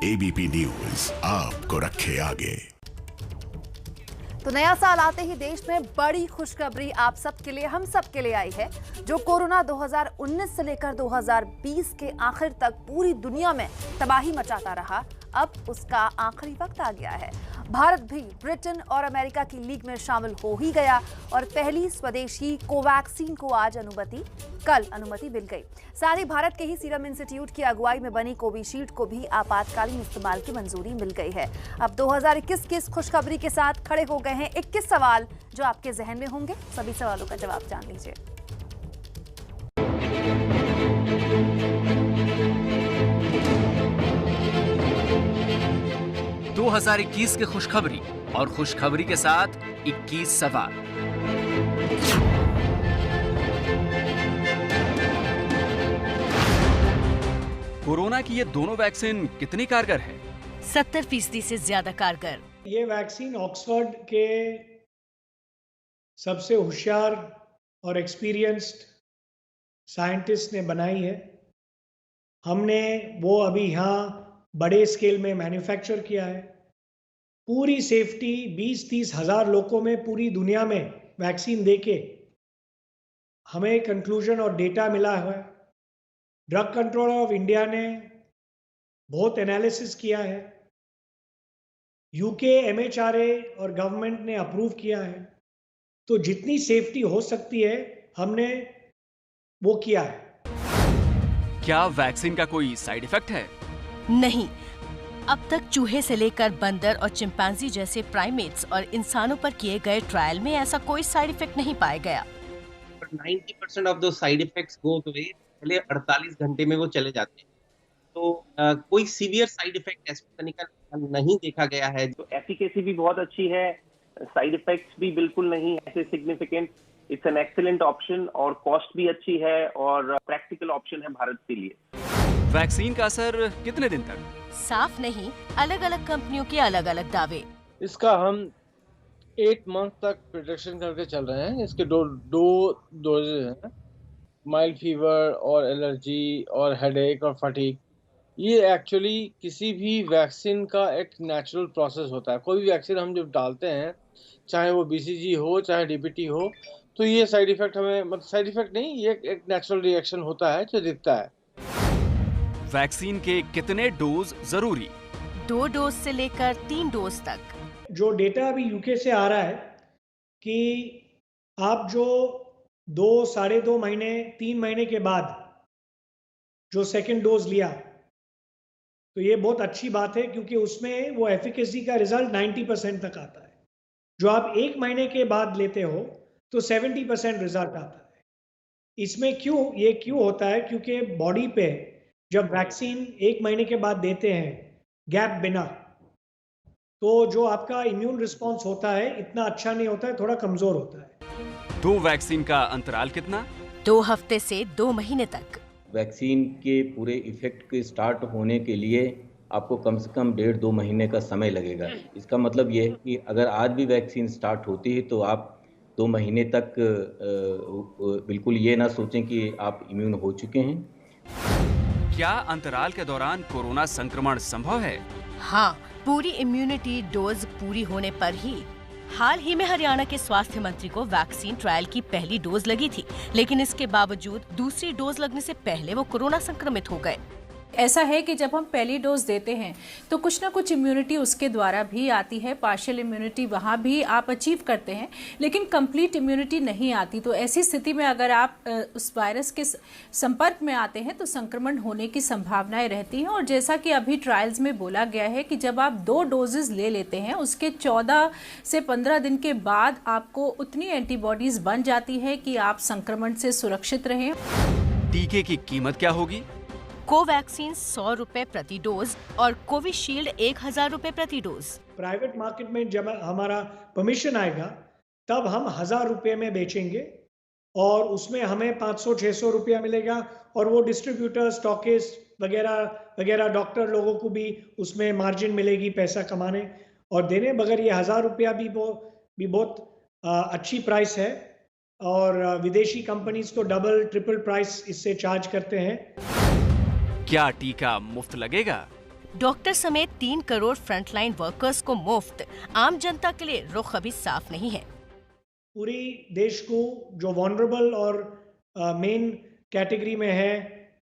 ABP news आपको रखे आगे। तो नया साल आते ही देश में बड़ी खुशखबरी आप सबके लिए, हम सब के लिए आई है। जो कोरोना 2019 से लेकर 2020 के आखिर तक पूरी दुनिया में तबाही मचाता रहा, अब उसका आखिरी वक्त आ गया है। भारत भी ब्रिटेन और अमेरिका की लीग में शामिल हो ही गया और पहली स्वदेशी कोवैक्सीन को आज कल अनुमति मिल गई। साथ ही भारत के ही सीरम इंस्टीट्यूट की अगुवाई में बनी कोविशील्ड को भी आपातकालीन इस्तेमाल की मंजूरी मिल गई है। अब 2021 की इस खुशखबरी के साथ खड़े हो गए हैं 21 सवाल जो आपके जहन में होंगे। सभी सवालों का जवाब जान लीजिए। दो 2021 की खुशखबरी और खुशखबरी के साथ 21 सवाल। कोरोना की ये दोनों वैक्सीन कितनी कारगर है? 70% से ज्यादा कारगर। ये वैक्सीन ऑक्सफोर्ड के सबसे होशियार और एक्सपीरियंस्ड साइंटिस्ट ने बनाई है। हमने वो अभी यहाँ बड़े स्केल में मैन्युफैक्चर किया है। पूरी सेफ्टी 20-30 हज़ार लोगों में पूरी दुनिया में वैक्सीन देके हमें कंक्लूजन और डेटा मिला है। ड्रग कंट्रोलर ऑफ इंडिया ने बहुत एनालिसिस किया है। यूके MHRA और गवर्नमेंट ने अप्रूव किया है। तो जितनी सेफ्टी हो सकती है हमने वो किया है। क्या वैक्सीन का कोई साइड इफेक्ट है? नहीं, अब तक चूहे से लेकर बंदर और चिंपांजी जैसे प्राइमेट्स और इंसानों पर किए गए ट्रायल में ऐसा कोई साइड इफेक्ट नहीं पाया गया। 90% of the side effects go away, पहले 48 घंटे में वो चले जाते हैं। तो कोई सीवियर साइड इफेक्ट एस्ट्राजेनेका नहीं देखा गया है। तो एफिकेसी भी बहुत अच्छी है, साइड इफेक्ट्स भी बिल्कुल नहीं ऐसे significant. It's an excellent option और कॉस्ट भी अच्छी है और प्रैक्टिकल ऑप्शन है भारत के लिए। वैक्सीन का असर कितने दिन तक? साफ नहीं, अलग अलग कंपनियों के अलग अलग दावे। इसका हम 8 मंथ तक प्रोटेक्शन करके चल रहे हैं। इसके दो डोजेज हैं, माइल्ड फीवर और एलर्जी और हेडेक और फटीग। ये एक्चुअली किसी भी वैक्सीन का एक नेचुरल प्रोसेस होता है। कोई भी वैक्सीन हम जब डालते हैं, चाहे वो BCG हो चाहे DPT हो, तो ये साइड इफेक्ट हमें, मतलब साइड इफेक्ट नहीं, ये एक नेचुरल रिएक्शन होता है जो दिखता है। वैक्सीन के कितने डोज जरूरी? 2 डोज से लेकर 3 डोज तक। जो डेटा अभी यूके से आ रहा है कि आप जो 2, 2.5 महीने, 3 महीने के बाद जो सेकेंड डोज लिया, तो ये बहुत अच्छी बात है क्योंकि उसमें वो एफिकेसी का रिजल्ट 90% तक आता है। जो आप 1 महीने के बाद लेते हो तो 70% रिजल्ट आता है। इसमें ये क्यों होता है? क्योंकि बॉडी पे जब वैक्सीन 1 महीने के बाद देते हैं गैप बिना, तो जो आपका इम्यून रिस्पॉन्स होता है इतना अच्छा नहीं होता है, थोड़ा कमजोर होता है। 2 वैक्सीन का अंतराल कितना? 2 हफ्ते से 2 महीने तक। वैक्सीन के पूरे इफेक्ट के स्टार्ट होने के लिए आपको कम से कम 1.5-2 महीने का समय लगेगा। इसका मतलब ये है कि अगर आज भी वैक्सीन स्टार्ट होती है तो आप 2 महीने तक बिल्कुल ये ना सोचें कि आप इम्यून हो चुके हैं। क्या अंतराल के दौरान कोरोना संक्रमण संभव है? हाँ, पूरी इम्यूनिटी डोज पूरी होने पर ही। हाल ही में हरियाणा के स्वास्थ्य मंत्री को वैक्सीन ट्रायल की पहली डोज लगी थी, लेकिन इसके बावजूद दूसरी डोज लगने से पहले वो कोरोना संक्रमित हो गए। ऐसा है कि जब हम पहली डोज देते हैं तो कुछ ना कुछ इम्यूनिटी उसके द्वारा भी आती है, पार्शियल इम्यूनिटी वहाँ भी आप अचीव करते हैं, लेकिन कंप्लीट इम्यूनिटी नहीं आती। तो ऐसी स्थिति में अगर आप उस वायरस के संपर्क में आते हैं तो संक्रमण होने की संभावनाएं रहती हैं। और जैसा कि अभी ट्रायल्स में बोला गया है कि जब आप 2 डोजेज ले लेते हैं, उसके 14 से 15 दिन के बाद आपको उतनी एंटीबॉडीज बन जाती है कि आप संक्रमण से सुरक्षित रहें। टीके की कीमत क्या होगी? कोवैक्सीन 100 रुपए प्रति डोज और कोविशील्ड 1000 रुपए प्रति डोज। प्राइवेट मार्केट में जब हमारा परमिशन आएगा तब हम 1000 रुपये में बेचेंगे और उसमें हमें 500-600 रुपया मिलेगा और वो डिस्ट्रीब्यूटर, स्टॉकिस्ट वगैरह डॉक्टर लोगों को भी उसमें मार्जिन मिलेगी पैसा कमाने और देने। मगर ये 1000 रुपया भी बहुत अच्छी प्राइस है और विदेशी कंपनीज तो डबल ट्रिपल प्राइस इससे चार्ज करते हैं। क्या टीका मुफ्त लगेगा? डॉक्टर समेत 3 करोड़ फ्रंटलाइन वर्कर्स को मुफ्त, आम जनता के लिए रुख अभी साफ नहीं है। पूरी देश को जो वनरेबल और मेन कैटेगरी में है,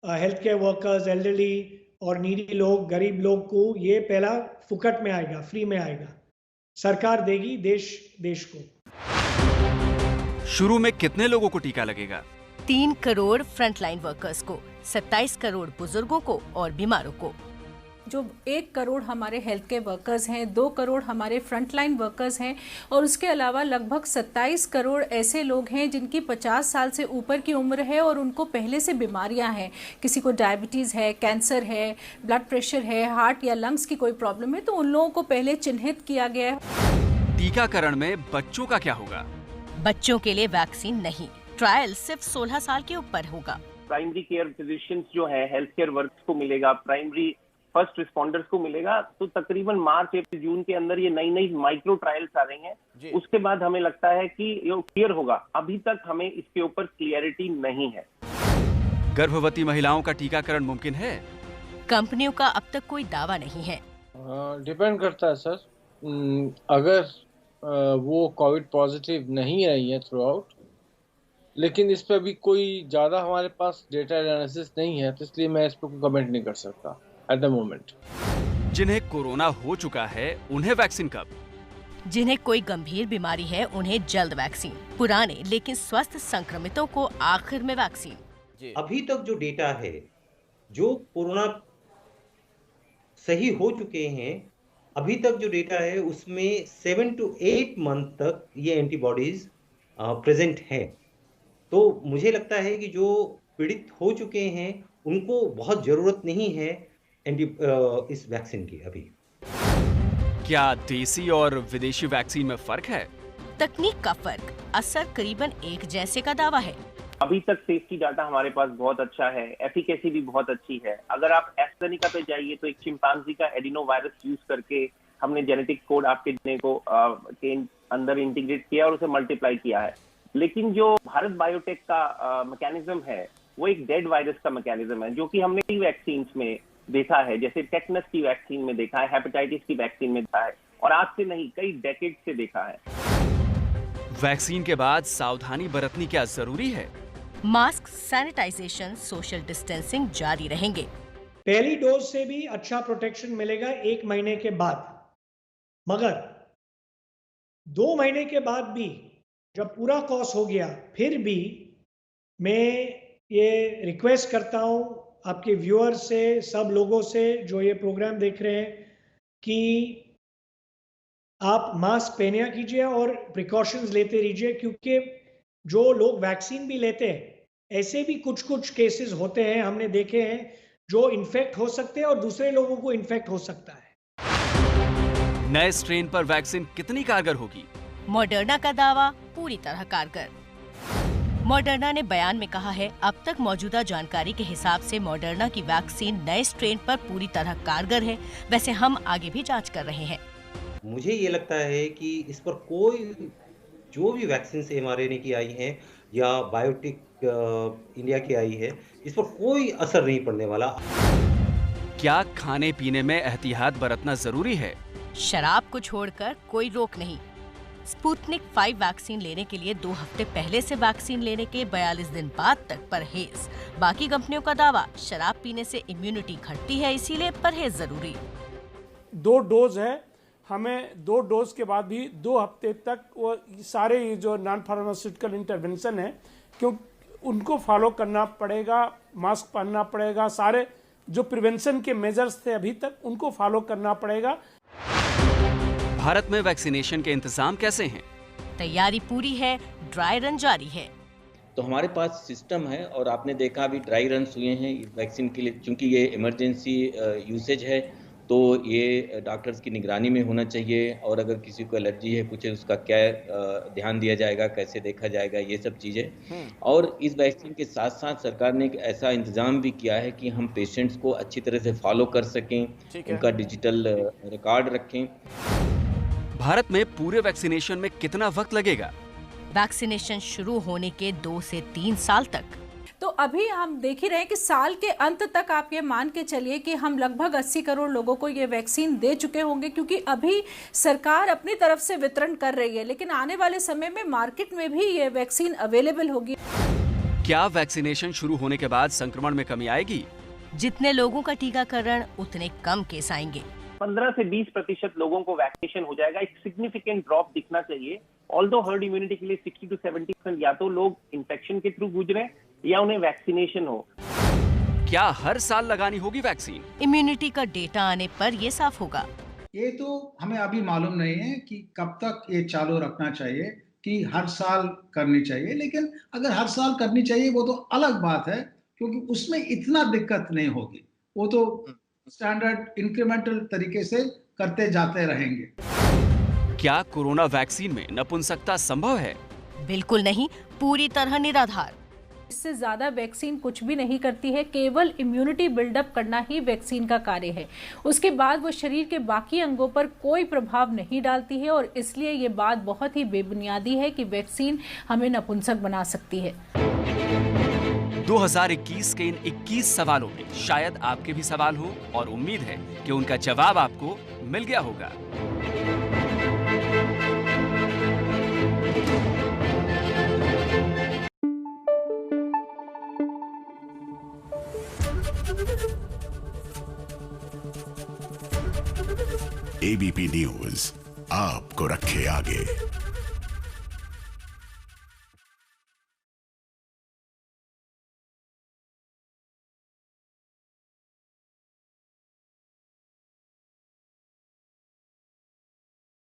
हेल्थ केयर वर्कर्स, एल्डरली और नीडी लोग, गरीब लोग को ये पहला फुकट में आएगा, फ्री में आएगा। सरकार देगी देश को। शुरू में कितने लोगों को टीका लगेगा? 3 करोड़ फ्रंटलाइन वर्कर्स को, 27 करोड़ बुजुर्गों को और बीमारों को। जो 1 करोड़ हमारे हेल्थ केयर वर्कर्स हैं, 2 करोड़ हमारे फ्रंटलाइन वर्कर्स हैं और उसके अलावा लगभग 27 करोड़ ऐसे लोग हैं जिनकी 50 साल से ऊपर की उम्र है और उनको पहले से बीमारियां हैं। किसी को डायबिटीज़ है, कैंसर है, ब्लड प्रेशर है, हार्ट या लंग्स की कोई प्रॉब्लम है, तो उन लोगों को पहले चिन्हित किया गया है। टीकाकरण में बच्चों का क्या होगा? बच्चों के लिए वैक्सीन नहीं, ट्रायल सिर्फ 16 साल के ऊपर होगा। प्राइमरी केयर फिजिशियंस जो है, हेल्थ केयर वर्कर्स को मिलेगा, प्राइमरी फर्स्ट रिस्पॉन्डर्स को मिलेगा। तो तकरीबन मार्च अप्रैल जून के अंदर ये नई माइक्रो ट्रायल्स आ रही हैं। उसके बाद हमें लगता है कि ये क्लियर होगा। अभी तक हमें इसके ऊपर क्लियरिटी नहीं है। गर्भवती महिलाओं का टीकाकरण मुमकिन है? कंपनियों का अब तक कोई दावा नहीं है। डिपेंड करता है सर। अगर वो कोविड पॉजिटिव नहीं रही है थ्रू आउट, लेकिन इस पर अभी कोई ज्यादा हमारे पास डेटा एनालिसिस नहीं है, तो इसलिए मैं इस पर कमेंट नहीं कर सकता एट द मोमेंट। जिन्हें कोरोना हो चुका है उन्हें वैक्सीन कब? जिन्हें कोई गंभीर बीमारी है उन्हें जल्द वैक्सीन, पुराने लेकिन स्वस्थ संक्रमितों को आखिर में वैक्सीन। अभी तक जो डेटा है, जो कोरोना सही हो चुके हैं, अभी तक जो डेटा है उसमें 7 to 8 मंथ तक ये एंटीबॉडीज प्रेजेंट हैं। तो मुझे लगता है कि जो पीड़ित हो चुके हैं उनको बहुत जरूरत नहीं है इस वैक्सीन की अभी। क्या देसी और विदेशी वैक्सीन में फर्क है? तकनीक का फर्क, असर करीबन एक जैसे का दावा है। अभी तक सेफ्टी डाटा हमारे पास बहुत अच्छा है, एफिकेसी भी बहुत अच्छी है। अगर आप एस्ट्रेजेनेका पे जाइए तो एक चिंपांजी का एडिनो वायरस यूज करके हमने जेनेटिक कोड आपके डीएनए को के अंदर इंटीग्रेट किया और उसे मल्टीप्लाई किया है। लेकिन जो भारत बायोटेक का मैकेनिज्म है वो एक डेड वायरस का मैकेनिज्म है, जो कि हमने कई वैक्सीन में देखा है, जैसे टेटनस की वैक्सीन में देखा है, हेपेटाइटिस की वैक्सीन में देखा है, और आज से नहीं कई डेकेड से देखा है। वैक्सीन के बाद सावधानी बरतनी क्या जरूरी है? मास्क, सैनिटाइजेशन, सोशल डिस्टेंसिंग जारी रहेंगे। पहली डोज से भी अच्छा प्रोटेक्शन मिलेगा 1 महीने के बाद, मगर 2 महीने के बाद भी जब पूरा कोर्स हो गया, फिर भी मैं ये रिक्वेस्ट करता हूं आपके व्यूअर्स से, सब लोगों से जो ये प्रोग्राम देख रहे हैं, कि आप मास्क पहना कीजिए और प्रिकॉशंस लेते रहिए, क्योंकि जो लोग वैक्सीन भी लेते हैं ऐसे भी कुछ केसेस होते हैं, हमने देखे हैं, जो इन्फेक्ट हो सकते हैं और दूसरे लोगों को इन्फेक्ट हो सकता है। नए स्ट्रेन पर वैक्सीन कितनी कारगर होगी? मॉडर्ना का दावा पूरी तरह कारगर। मॉडर्ना ने बयान में कहा है, अब तक मौजूदा जानकारी के हिसाब से मॉडर्ना की वैक्सीन नए स्ट्रेन पर पूरी तरह कारगर है। वैसे हम आगे भी जांच कर रहे हैं। मुझे ये लगता है कि इस पर कोई जो भी वैक्सीन mRNA की आई है या बायोटेक इंडिया की आई है, इस पर कोई असर नहीं पड़ने वाला। क्या खाने पीने में एहतियात बरतना जरूरी है? शराब को छोड़कर कोई रोक नहीं। स्पुतनिक 5 वैक्सीन लेने के लिए 2 हफ्ते पहले से वैक्सीन लेने के 42 दिन बाद तक परहेज। बाकी कंपनियों का दावा, शराब पीने से इम्यूनिटी घटती है, इसीलिए परहेज जरूरी। 2 डोज है, हमें 2 डोज के बाद भी 2 हफ्ते तक वो सारे जो नॉन फार्मास्यूटिकल इंटरवेंशन है, क्यों उनको फॉलो करना पड़ेगा, मास्क पहनना पड़ेगा, सारे जो प्रिवेंशन के मेजर्स थे अभी तक उनको फॉलो करना पड़ेगा। भारत में वैक्सीनेशन के इंतजाम कैसे हैं? तैयारी पूरी है, ड्राई रन जारी है। तो हमारे पास सिस्टम है और आपने देखा अभी ड्राई रन हुए हैं वैक्सीन के लिए, क्योंकि ये इमरजेंसी यूसेज है तो ये डॉक्टर्स की निगरानी में होना चाहिए, और अगर किसी को एलर्जी है कुछ है उसका क्या ध्यान दिया जाएगा, कैसे देखा जाएगा, ये सब चीज़ें। और इस वैक्सीन के साथ साथ सरकार ने एक ऐसा इंतज़ाम भी किया है कि हम पेशेंट्स को अच्छी तरह से फॉलो कर सकें, उनका डिजिटल रिकॉर्ड रखें। भारत में पूरे वैक्सीनेशन में कितना वक्त लगेगा? वैक्सीनेशन शुरू होने के 2 से 3 साल तक। तो अभी हम देख ही रहे हैं कि साल के अंत तक आप ये मान के चलिए कि हम लगभग 80 करोड़ लोगों को ये वैक्सीन दे चुके होंगे, क्योंकि अभी सरकार अपनी तरफ से वितरण कर रही है, लेकिन आने वाले समय में मार्केट में भी ये वैक्सीन अवेलेबल होगी। क्या वैक्सीनेशन शुरू होने के बाद संक्रमण में कमी आएगी? जितने लोगों का टीकाकरण उतने कम केस आएंगे। 15 से 20% लोगों को वैक्सीनेशन हो जाएगा। एक सिग्निफिकेंट ड्रॉप दिखना चाहिए। ऑल्दो हर्ड इम्यूनिटी के लिए 60 to 70% या तो लोग इन्फेक्शन के थ्रू गुजरे या उन्हें वैक्सीनेशन हो। क्या हर साल लगानी होगी वैक्सीन? इम्यूनिटी का डेटा आने पर ये साफ होगा। ये तो हमें अभी मालूम नहीं है कि कब तक ये चालू रखना चाहिए, कि हर साल करनी चाहिए। लेकिन अगर हर साल करनी चाहिए वो तो अलग बात है, क्योंकि उसमें इतना दिक्कत नहीं होगी। वो तो स्टैंडर्ड इंक्रीमेंटल तरीके से करते जाते रहेंगे। क्या कोरोना वैक्सीन में नपुंसकता संभव है? बिल्कुल नहीं, पूरी तरह निराधार। इससे ज्यादा वैक्सीन कुछ भी नहीं करती है, केवल इम्यूनिटी बिल्डअप करना ही वैक्सीन का कार्य है। उसके बाद वो शरीर के बाकी अंगों पर कोई प्रभाव नहीं डालती है, और इसलिए ये बात बहुत ही बेबुनियादी है कि वैक्सीन हमें नपुंसक बना सकती है। 2021 के इन 21 सवालों में शायद आपके भी सवाल हो, और उम्मीद है कि उनका जवाब आपको मिल गया होगा। एबीपी न्यूज आपको रखे आगे।